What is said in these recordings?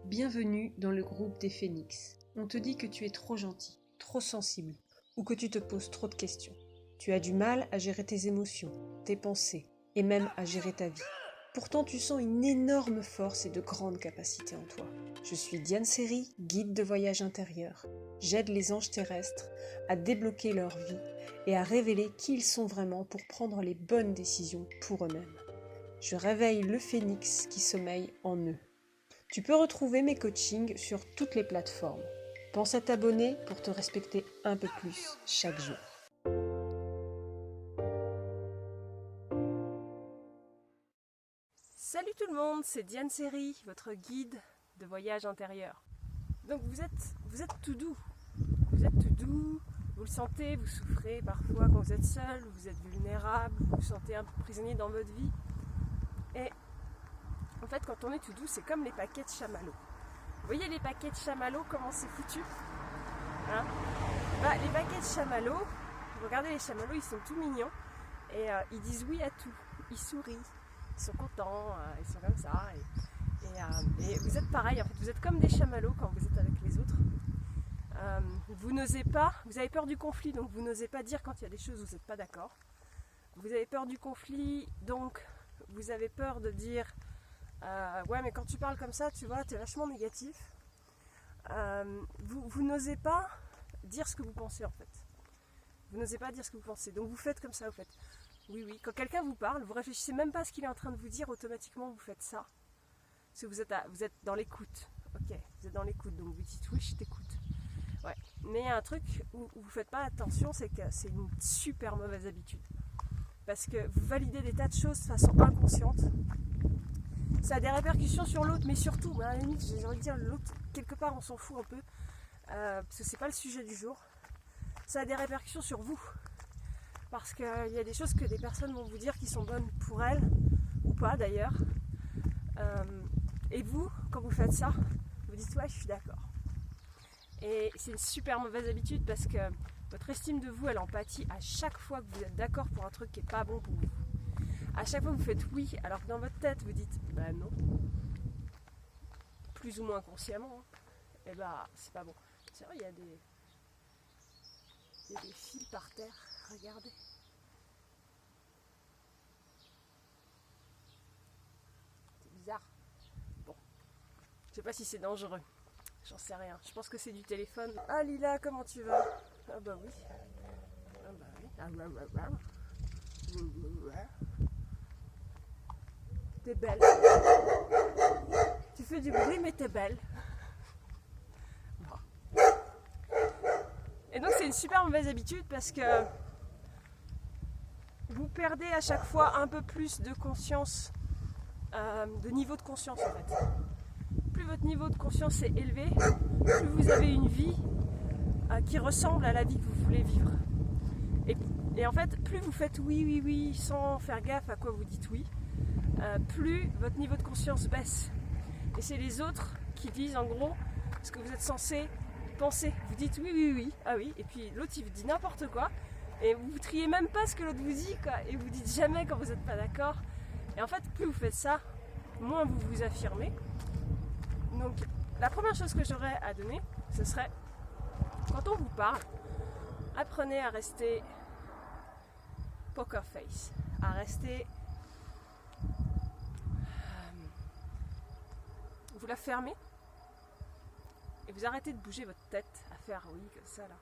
Bienvenue dans le groupe des phénix. On te dit que tu es trop gentil, trop sensible, ou que tu te poses trop de questions. Tu as du mal à gérer tes émotions, tes pensées, et même à gérer ta vie. Pourtant, tu sens une énorme force et de grandes capacités en toi. Je suis Diane Seri, guide de voyage intérieur. J'aide les anges terrestres à débloquer leur vie et à révéler qui ils sont vraiment pour prendre les bonnes décisions pour eux-mêmes. Je réveille le phénix qui sommeille en eux. Tu peux retrouver mes coachings sur toutes les plateformes. Pense à t'abonner pour te respecter un peu plus chaque jour. Salut tout le monde, c'est Diane Seri, votre guide de voyage intérieur. Donc vous êtes tout doux, vous le sentez, vous souffrez parfois quand vous êtes seul, vous êtes vulnérable, vous vous sentez un peu prisonnier dans votre vie. Et en fait quand on est tout doux, c'est comme les paquets de chamallows. Vous voyez les paquets de chamallows, comment c'est foutu hein? Les paquets de chamallows, regardez les chamallows, ils sont tout mignons et ils disent oui à tout, ils sourient. Ils sont contents, ils sont comme ça. Et vous êtes pareil, en fait, vous êtes comme des chamallows quand vous êtes avec les autres. Vous n'osez pas, vous avez peur du conflit, donc vous n'osez pas dire quand il y a des choses où vous n'êtes pas d'accord. Vous avez peur du conflit, donc vous avez peur de dire ouais, mais quand tu parles comme ça, tu vois, t'es vachement négatif. Vous n'osez pas dire ce que vous pensez en fait. Vous n'osez pas dire ce que vous pensez, donc vous faites comme ça, vous faites. Oui, quand quelqu'un vous parle, vous réfléchissez même pas à ce qu'il est en train de vous dire, automatiquement vous faites ça. Parce que vous êtes dans l'écoute. Ok, vous êtes dans l'écoute, donc vous dites oui, je t'écoute. Ouais. Mais il y a un truc où vous faites pas attention, c'est que c'est une super mauvaise habitude. Parce que vous validez des tas de choses de façon inconsciente. Ça a des répercussions sur l'autre, mais surtout, à la limite, j'ai envie de dire, l'autre, quelque part, on s'en fout un peu. Parce que c'est pas le sujet du jour. Ça a des répercussions sur vous. Parce qu'il y a des choses que des personnes vont vous dire qui sont bonnes pour elles, ou pas d'ailleurs. Et vous, quand vous faites ça, vous dites ouais, je suis d'accord. Et c'est une super mauvaise habitude parce que votre estime de vous, elle en pâtit à chaque fois que vous êtes d'accord pour un truc qui n'est pas bon pour vous. À chaque fois que vous faites oui, alors que dans votre tête, vous dites bah non. Plus ou moins consciemment, hein. Et bah c'est pas bon. C'est vrai, il y a des fils par terre. Regardez. C'est bizarre. Bon. Je sais pas si c'est dangereux. J'en sais rien. Je pense que c'est du téléphone. Ah Lila, comment tu vas? Ah bah oui. Ah bah oui. T'es belle. Tu fais du bruit mais t'es belle. Bon. Et donc c'est une super mauvaise habitude parce que vous perdez à chaque fois un peu plus de conscience, de niveau de conscience en fait. Plus votre niveau de conscience est élevé, plus vous avez une vie qui ressemble à la vie que vous voulez vivre. Et en fait, plus vous faites oui sans faire gaffe à quoi vous dites oui, plus votre niveau de conscience baisse. Et c'est les autres qui disent en gros ce que vous êtes censé penser. Vous dites oui, ah oui, et puis l'autre il vous dit n'importe quoi. Et vous ne triez même pas ce que l'autre vous dit, quoi. Et vous dites jamais quand vous n'êtes pas d'accord. Et en fait, plus vous faites ça, moins vous vous affirmez. Donc, la première chose que j'aurais à donner, ce serait, quand on vous parle, apprenez à rester poker face, à rester... vous la fermez, et vous arrêtez de bouger votre tête, à faire oui, comme ça, là.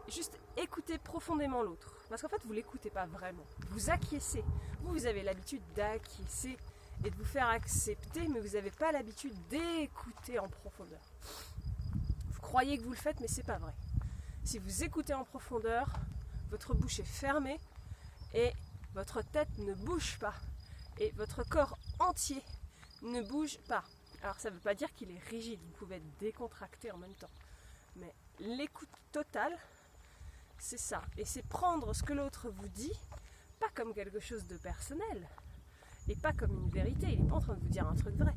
Juste écoutez profondément l'autre. Parce qu'en fait, vous ne l'écoutez pas vraiment. Vous acquiescez. Vous avez l'habitude d'acquiescer et de vous faire accepter, mais vous n'avez pas l'habitude d'écouter en profondeur. Vous croyez que vous le faites, mais c'est pas vrai. Si vous écoutez en profondeur, votre bouche est fermée et votre tête ne bouge pas. Et votre corps entier ne bouge pas. Alors ça ne veut pas dire qu'il est rigide. Vous pouvez être décontracté en même temps. Mais l'écoute totale, c'est ça. Et c'est prendre ce que l'autre vous dit, pas comme quelque chose de personnel, et pas comme une vérité. Il n'est pas en train de vous dire un truc vrai.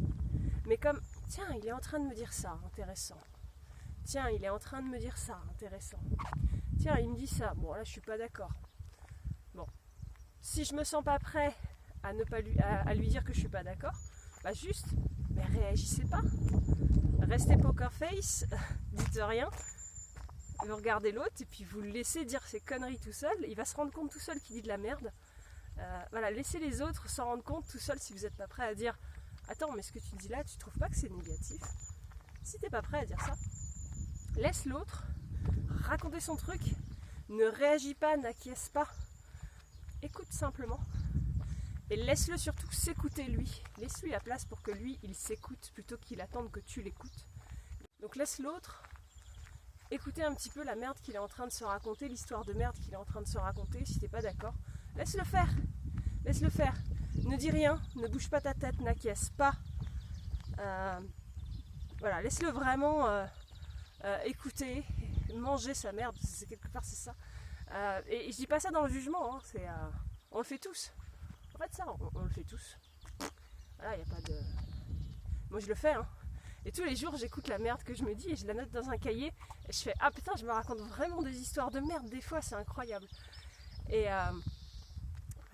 Mais comme, tiens, il est en train de me dire ça, intéressant. Tiens, il est en train de me dire ça, intéressant. Tiens, il me dit ça. Bon, là, je suis pas d'accord. Bon. Si je me sens pas prêt à lui dire que je suis pas d'accord, bah juste, mais réagissez pas. Restez poker face, dites rien. Vous regardez l'autre et puis vous le laissez dire ses conneries tout seul. Il va se rendre compte tout seul qu'il dit de la merde. Voilà, laissez les autres s'en rendre compte tout seul si vous n'êtes pas prêt à dire attends, mais ce que tu dis là, tu trouves pas que c'est négatif? Si t'es pas prêt à dire ça, laisse l'autre raconter son truc. Ne réagis pas, n'acquiesce pas. Écoute simplement. Et laisse-le surtout s'écouter lui. Laisse-lui la place pour que lui, il s'écoute plutôt qu'il attende que tu l'écoutes. Donc laisse l'autre écouter un petit peu la merde qu'il est en train de se raconter, l'histoire de merde qu'il est en train de se raconter, si t'es pas d'accord. Laisse-le faire. Laisse-le faire. Ne dis rien, ne bouge pas ta tête, n'acquiesce pas. Voilà, laisse-le vraiment écouter, manger sa merde, c'est quelque part c'est ça. Et je dis pas ça dans le jugement, hein, on le fait tous. En fait ça, on le fait tous. Voilà, y a pas de... Moi je le fais, hein. Et tous les jours j'écoute la merde que je me dis et je la note dans un cahier. Et je fais ah putain, je me raconte vraiment des histoires de merde des fois, c'est incroyable. Et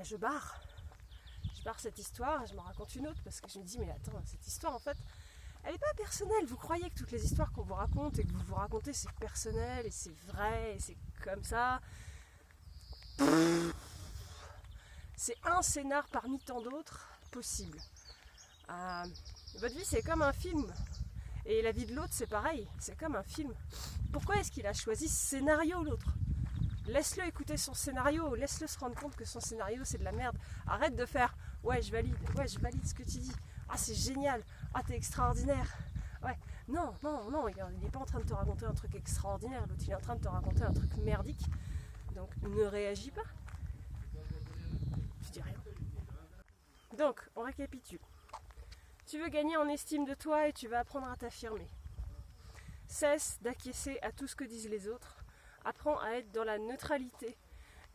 je barre cette histoire et je m'en raconte une autre parce que je me dis mais attends, cette histoire en fait, elle n'est pas personnelle. Vous croyez que toutes les histoires qu'on vous raconte et que vous vous racontez c'est personnel et c'est vrai et c'est comme ça. C'est un scénar parmi tant d'autres possibles. Votre vie c'est comme un film et la vie de l'autre c'est pareil, c'est comme un film. Pourquoi est-ce qu'il a choisi ce scénario l'autre? Laisse-le écouter son scénario, laisse-le se rendre compte que son scénario c'est de la merde. Arrête de faire ouais je valide ce que tu dis, ah c'est génial, ah t'es extraordinaire. Ouais, non, il n'est pas en train de te raconter un truc extraordinaire, l'autre il est en train de te raconter un truc merdique. Donc ne réagis pas. Je dis rien. Donc, on récapitule. Tu veux gagner en estime de toi et tu vas apprendre à t'affirmer. Cesse d'acquiescer à tout ce que disent les autres. Apprends à être dans la neutralité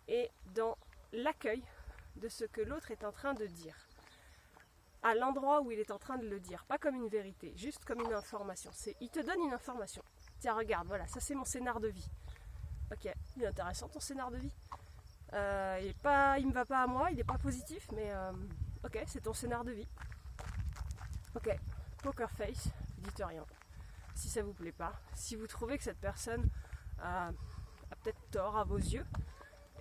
et dans l'accueil de ce que l'autre est en train de dire. À l'endroit où il est en train de le dire. Pas comme une vérité, juste comme une information. Il te donne une information. Tiens, regarde, voilà, ça c'est mon scénar de vie. Ok, il est intéressant ton scénar de vie. Il me va pas à moi, il n'est pas positif, mais ok, c'est ton scénar de vie. Ok, poker face, dites rien. Si ça vous plaît pas, si vous trouvez que cette personne a peut-être tort à vos yeux,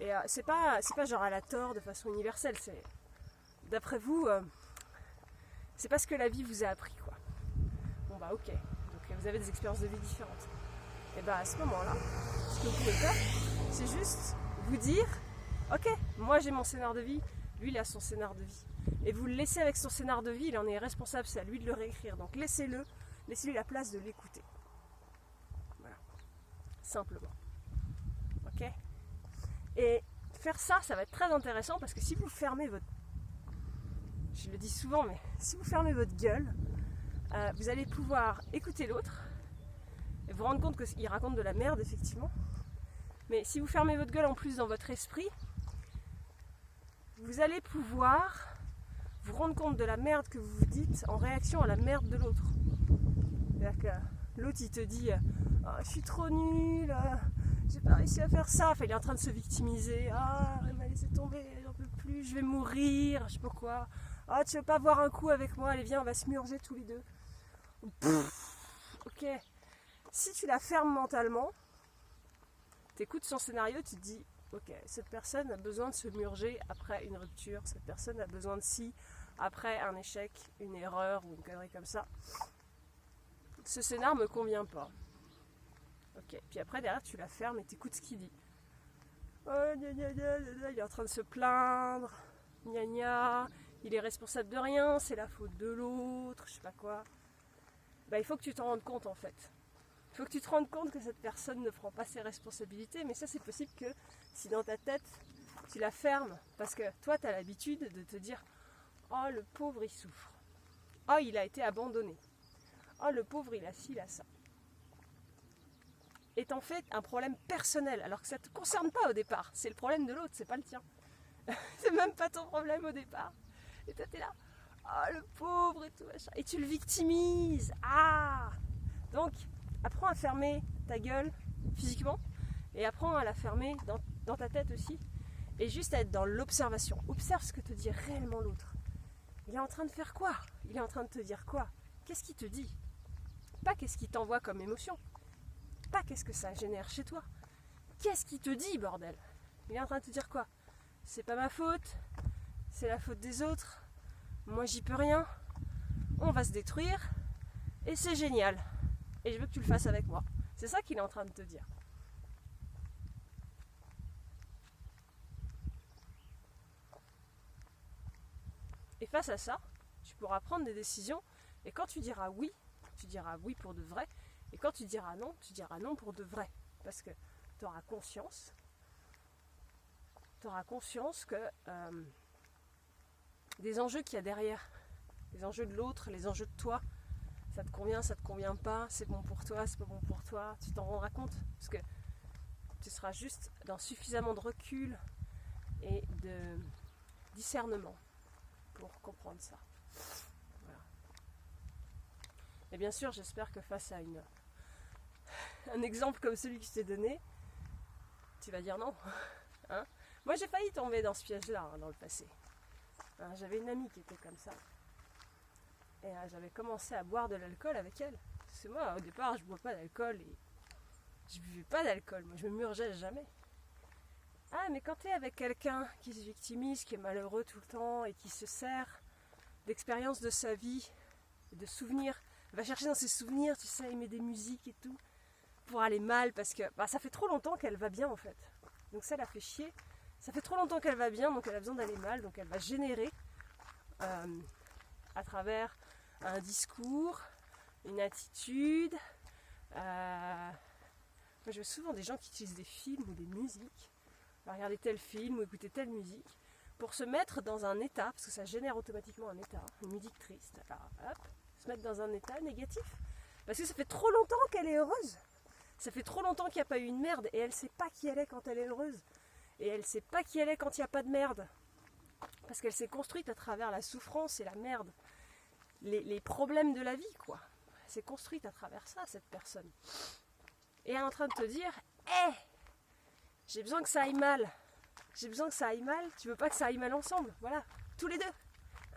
et c'est pas genre elle a tort de façon universelle, c'est d'après vous, c'est pas ce que la vie vous a appris quoi. Bon bah ok, donc vous avez des expériences de vie différentes. Et bah à ce moment-là, ce que vous pouvez faire, c'est juste vous dire ok, moi j'ai mon scénar de vie, lui il a son scénar de vie. Et vous le laissez avec son scénar de vie, il en est responsable, c'est à lui de le réécrire. Donc laissez-lui la place de l'écouter. Voilà. Simplement. Ok ? Et faire ça, ça va être très intéressant parce que si vous fermez votre... Je le dis souvent, mais si vous fermez votre gueule, vous allez pouvoir écouter l'autre et vous rendre compte qu'il raconte de la merde, effectivement. Mais si vous fermez votre gueule en plus dans votre esprit, vous allez pouvoir vous rendre compte de la merde que vous vous dites en réaction à la merde de l'autre. C'est-à-dire que l'autre il te dit oh, je suis trop nul, j'ai pas réussi à faire ça. Enfin, il est en train de se victimiser. Ah, elle m'a laissé tomber, j'en peux plus, je vais mourir, je sais pas quoi. Ah, tu veux pas boire un coup avec moi? Allez, viens, on va se murger tous les deux. Ok. Si tu la fermes mentalement, t'écoutes son scénario, tu te dis ok, cette personne a besoin de se murger après une rupture, cette personne a besoin de ci après un échec, une erreur ou une connerie comme ça. Ce scénar me convient pas. Ok, puis après derrière tu la fermes et t'écoutes ce qu'il dit. Oh, gna, gna, gna, gna, il est en train de se plaindre, gna gna, il est responsable de rien, c'est la faute de l'autre, je sais pas quoi. Bah, il faut que tu t'en rendes compte en fait. Il faut que tu te rendes compte que cette personne ne prend pas ses responsabilités, mais ça c'est possible que si dans ta tête tu la fermes, parce que toi tu as l'habitude de te dire oh le pauvre il souffre, oh il a été abandonné, oh le pauvre il a ci, il a ça. Et t'en fais un problème personnel, alors que ça ne te concerne pas au départ, c'est le problème de l'autre, c'est pas le tien. C'est même pas ton problème au départ. Et toi t'es là, oh le pauvre et tout machin, et tu le victimises. Ah, donc apprends à fermer ta gueule physiquement et apprends à la fermer dans ta tête aussi et juste à être dans l'observation. Observe ce que te dit réellement l'autre. Il est en train de faire quoi? Il est en train de te dire quoi? Qu'est-ce qu'il te dit? Pas qu'est-ce qu'il t'envoie comme émotion. Pas qu'est-ce que ça génère chez toi. Qu'est-ce qu'il te dit, bordel? Il est en train de te dire quoi? C'est pas ma faute, c'est la faute des autres, moi j'y peux rien, on va se détruire, et c'est génial. Et je veux que tu le fasses avec moi. C'est ça qu'il est en train de te dire. Et face à ça, tu pourras prendre des décisions, et quand tu diras oui pour de vrai, et quand tu diras non pour de vrai. Parce que tu auras conscience que des enjeux qu'il y a derrière, les enjeux de l'autre, les enjeux de toi, ça te convient pas, c'est bon pour toi, c'est pas bon pour toi, tu t'en rendras compte, parce que tu seras juste dans suffisamment de recul et de discernement pour comprendre ça. Voilà. Et bien sûr, j'espère que face à un exemple comme celui que je t'ai donné, tu vas dire non. Hein? Moi, j'ai failli tomber dans ce piège-là dans le passé. J'avais une amie qui était comme ça. Et j'avais commencé à boire de l'alcool avec elle. Parce que moi, au départ, je bois pas d'alcool et je buvais pas d'alcool. Moi, je me murgeais jamais. Ah, mais quand tu es avec quelqu'un qui se victimise, qui est malheureux tout le temps et qui se sert d'expériences de sa vie, de souvenirs, va chercher dans ses souvenirs, tu sais, aimer des musiques et tout, pour aller mal, parce que ça fait trop longtemps qu'elle va bien en fait. Donc ça la fait chier. Ça fait trop longtemps qu'elle va bien, donc elle a besoin d'aller mal, donc elle va générer à travers un discours, une attitude. Moi je vois souvent des gens qui utilisent des films ou des musiques, regarder tel film ou écouter telle musique, pour se mettre dans un état, parce que ça génère automatiquement un état, une musique triste. Alors hop, se mettre dans un état négatif, parce que ça fait trop longtemps qu'elle est heureuse. Ça fait trop longtemps qu'il n'y a pas eu une merde, et elle sait pas qui elle est quand elle est heureuse. Et elle sait pas qui elle est quand il n'y a pas de merde. Parce qu'elle s'est construite à travers la souffrance et la merde. Les problèmes de la vie, quoi. Elle s'est construite à travers ça, cette personne. Et elle est en train de te dire, hé, j'ai besoin que ça aille mal. J'ai besoin que ça aille mal, tu veux pas que ça aille mal ensemble. Voilà, tous les deux.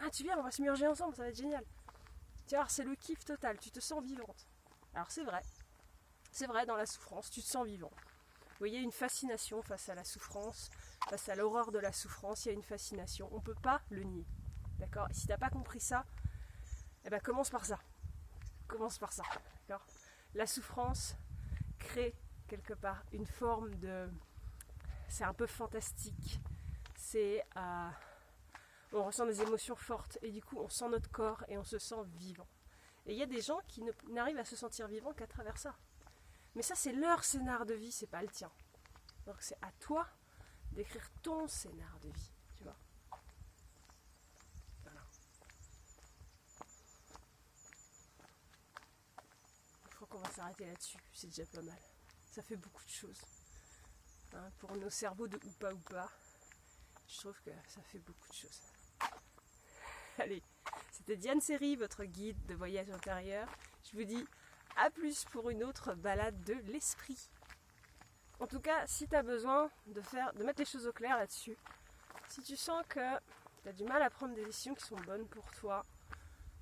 Ah, tu viens, on va se murger ensemble, ça va être génial. Tu vois, c'est le kiff total, tu te sens vivante. Alors c'est vrai, dans la souffrance, tu te sens vivant. Vous voyez, il y a une fascination face à la souffrance, face à l'horreur de la souffrance, il y a une fascination. On ne peut pas le nier. D'accord? Et si tu n'as pas compris ça, eh ben commence par ça. Commence par ça. D'accord? La souffrance crée quelque part une forme de... C'est un peu fantastique. On ressent des émotions fortes et du coup on sent notre corps et on se sent vivant. Et il y a des gens qui n'arrivent à se sentir vivants qu'à travers ça. Mais ça, c'est leur scénar de vie, c'est pas le tien. Donc c'est à toi d'écrire ton scénar de vie, tu vois. Voilà. Je crois qu'on va s'arrêter là-dessus, c'est déjà pas mal. Ça fait beaucoup de choses. Hein, pour nos cerveaux de ou pas, je trouve que ça fait beaucoup de choses. Allez, c'était Diane Seri, votre guide de voyage intérieur. Je vous dis à plus pour une autre balade de l'esprit. En tout cas, si tu as besoin de mettre les choses au clair là-dessus, si tu sens que tu as du mal à prendre des décisions qui sont bonnes pour toi,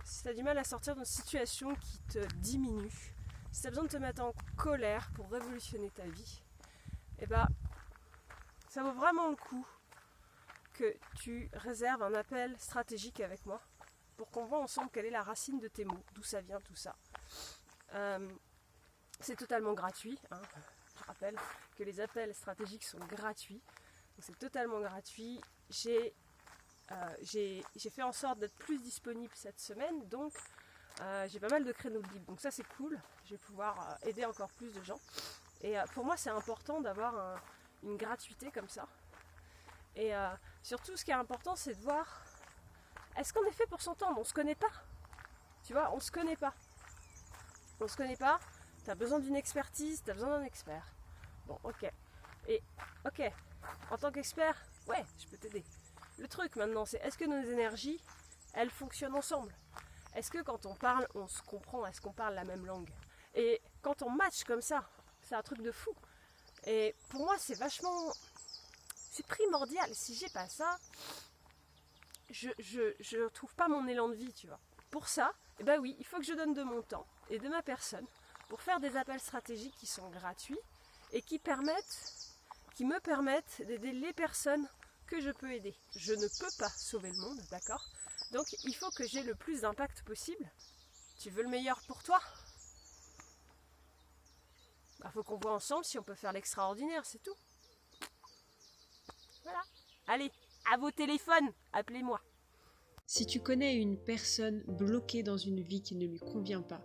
si tu as du mal à sortir d'une situation qui te diminue, si tu as besoin de te mettre en colère pour révolutionner ta vie, eh ben, ça vaut vraiment le coup que tu réserves un appel stratégique avec moi pour qu'on voit ensemble quelle est la racine de tes mots, d'où ça vient tout ça. C'est totalement gratuit, hein. Je rappelle que les appels stratégiques sont gratuits, donc c'est totalement gratuit. J'ai fait en sorte d'être plus disponible cette semaine, donc j'ai pas mal de créneaux de libre, donc ça c'est cool, je vais pouvoir aider encore plus de gens. Et pour moi c'est important d'avoir une gratuité comme ça. Et surtout ce qui est important c'est de voir, est-ce qu'on est fait pour s'entendre? On se connaît pas, tu vois, on se connaît pas. On se connaît pas, tu as besoin d'une expertise, tu as besoin d'un expert. Bon, ok. Et, ok, en tant qu'expert, ouais, je peux t'aider. Le truc maintenant, c'est est-ce que nos énergies, elles fonctionnent ensemble? Est-ce que quand on parle, on se comprend? Est-ce qu'on parle la même langue? Et quand on match comme ça, c'est un truc de fou. Et pour moi, c'est vachement... C'est primordial. Si j'ai pas ça, je trouve pas mon élan de vie, tu vois. Pour ça, Eh ben oui, il faut que je donne de mon temps et de ma personne pour faire des appels stratégiques qui sont gratuits et qui me permettent d'aider les personnes que je peux aider. Je ne peux pas sauver le monde, d'accord? Donc il faut que j'ai le plus d'impact possible. Tu veux le meilleur pour toi? Faut qu'on voit ensemble si on peut faire l'extraordinaire, c'est tout. Voilà. Allez, à vos téléphones, appelez-moi. Si tu connais une personne bloquée dans une vie qui ne lui convient pas,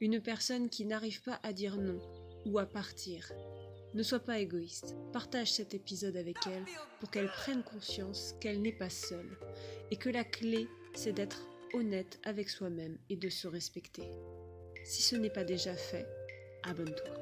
une personne qui n'arrive pas à dire non ou à partir, ne sois pas égoïste. Partage cet épisode avec elle pour qu'elle prenne conscience qu'elle n'est pas seule et que la clé, c'est d'être honnête avec soi-même et de se respecter. Si ce n'est pas déjà fait, abonne-toi.